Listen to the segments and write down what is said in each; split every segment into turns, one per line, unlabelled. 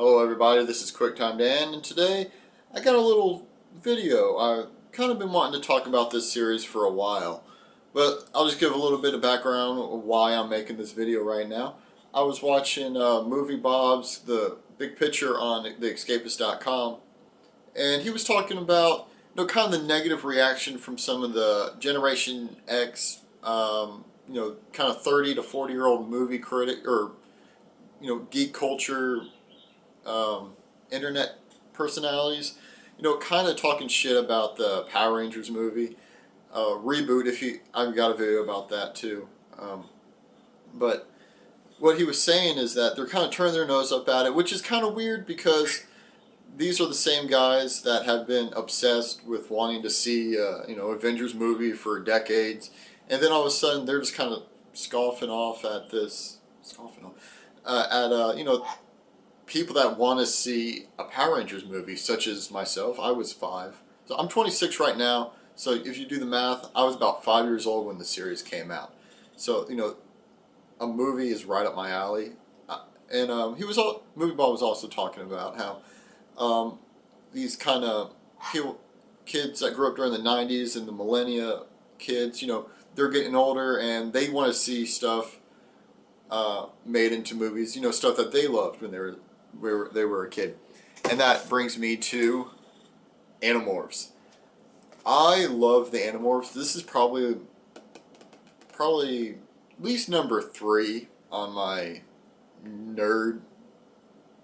Hello everybody, this is QuickTime Dan, and today I got a little video. I've kind of been wanting to talk about this series for a while, but I'll just give a little bit of background of why I'm making this video right now. I was watching Movie Bob's The Big Picture on theescapist.com, and he was talking about kind of the negative reaction from some of the Generation X, kind of 30 to 40-year-old movie critic or geek culture internet personalities, kind of talking shit about the Power Rangers movie reboot. I've got a video about that too. But what he was saying is that they're kind of turning their nose up at it, which is kind of weird because these are the same guys that have been obsessed with wanting to see, Avengers movie for decades, and then all of a sudden they're just kind of scoffing off at this, people that want to see a Power Rangers movie, such as myself. I was 5. So I'm 26 right now, so if you do the math, I was about 5 years old when the series came out. So, a movie is right up my alley. Movie Ball was also talking about how these kind of kids that grew up during the 90s and the millennia kids, they're getting older and they want to see stuff made into movies, stuff that they loved when they were a kid. And that brings me to Animorphs. I love the Animorphs. This is probably at least number 3 on my nerd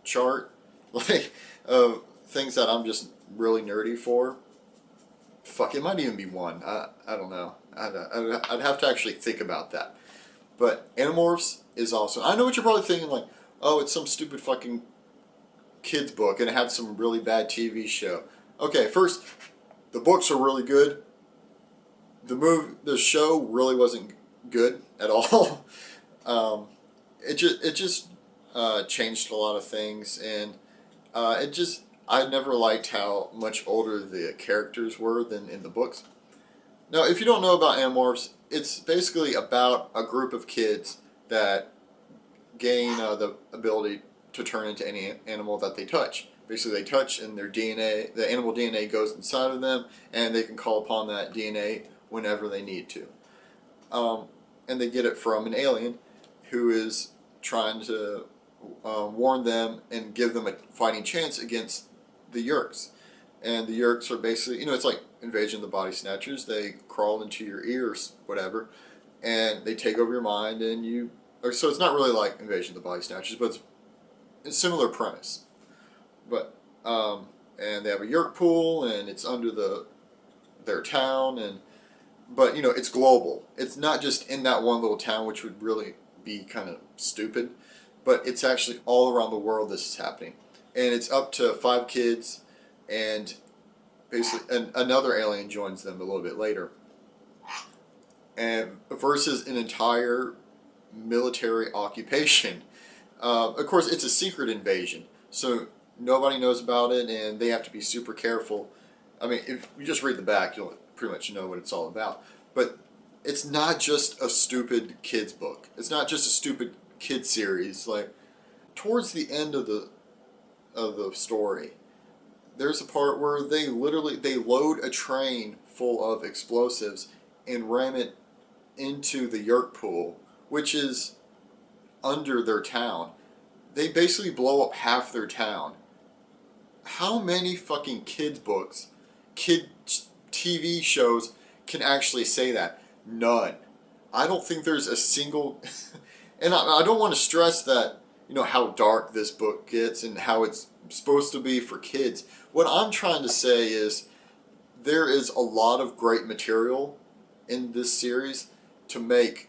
chart, like of things that I'm just really nerdy for. Fuck, it might even be 1. I don't know. I'd have to actually think about that. But Animorphs is awesome. I know what you're probably thinking, like, oh, it's some stupid fucking kids book and it had some really bad TV show. Okay, first, the books are really good. The show really wasn't good at all. It just changed a lot of things, and I never liked how much older the characters were than in the books. Now, if you don't know about Animorphs, it's basically about a group of kids that gain the ability to turn into any animal that they touch. Basically, they touch and their DNA, the animal DNA goes inside of them, and they can call upon that DNA whenever they need to. And they get it from an alien who is trying to warn them and give them a fighting chance against the Yeerks. And the Yeerks are basically, it's like Invasion of the Body Snatchers. They crawl into your ears, whatever, and they take over your mind, and so it's not really like Invasion of the Body Snatchers, but it's a similar premise. But and they have a Yeerk pool, and it's under their town, but it's global. It's not just in that one little town, which would really be kind of stupid, but it's actually all around the world this is happening, and it's up to 5 kids, and basically another alien joins them a little bit later, and versus an entire military occupation. Of course, it's a secret invasion, so nobody knows about it, and they have to be super careful. I mean, if you just read the back, you'll pretty much know what it's all about. But it's not just a stupid kids book. It's not just a stupid kid series. Like, towards the end of the story, there's a part where they load a train full of explosives and ram it into the Yeerk pool, which is under their town. They basically blow up half their town. How many fucking kids books, kid TV shows can actually say that? None. I don't think there's a single and I don't want to stress that, how dark this book gets and how it's supposed to be for kids. What I'm trying to say is there is a lot of great material in this series to make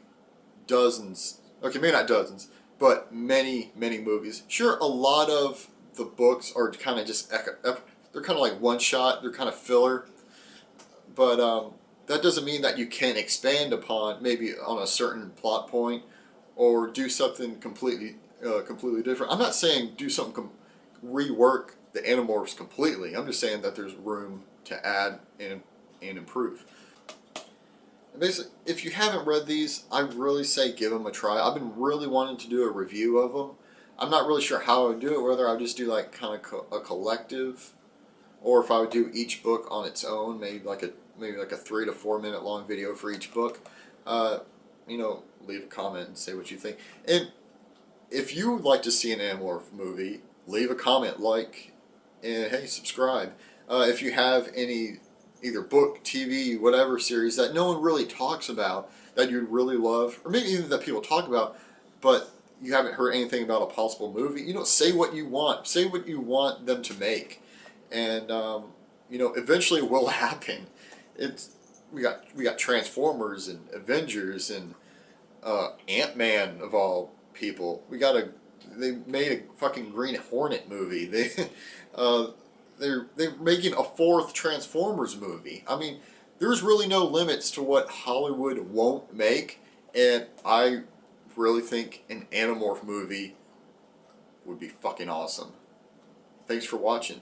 dozens, okay, maybe not dozens, but many, many movies. Sure, a lot of the books are kind of just, they're kind of like one shot, they're kind of filler, but that doesn't mean that you can't expand upon maybe on a certain plot point or do something completely different. I'm not saying do something, rework the Animorphs completely. I'm just saying that there's room to add and improve. And basically, if you haven't read these, I really say give them a try. I've been really wanting to do a review of them. I'm not really sure how I would do it. Whether I would just do like kind of a collective, or if I would do each book on its own, maybe like a 3 to 4 minute long video for each book. You know, leave a comment and say what you think. And if you would like to see an Animorph movie, leave a comment, like, and hey, subscribe. If you have any either book, TV, whatever series that no one really talks about that you'd really love, or maybe even that people talk about, but you haven't heard anything about a possible movie, you know, say what you want. Say what you want them to make, and you know, eventually it will happen. It's we got Transformers and Avengers and Ant-Man of all people. They made a fucking Green Hornet movie. They're making a fourth Transformers movie. I mean, there's really no limits to what Hollywood won't make, and I really think an Animorph movie would be fucking awesome. Thanks for watching.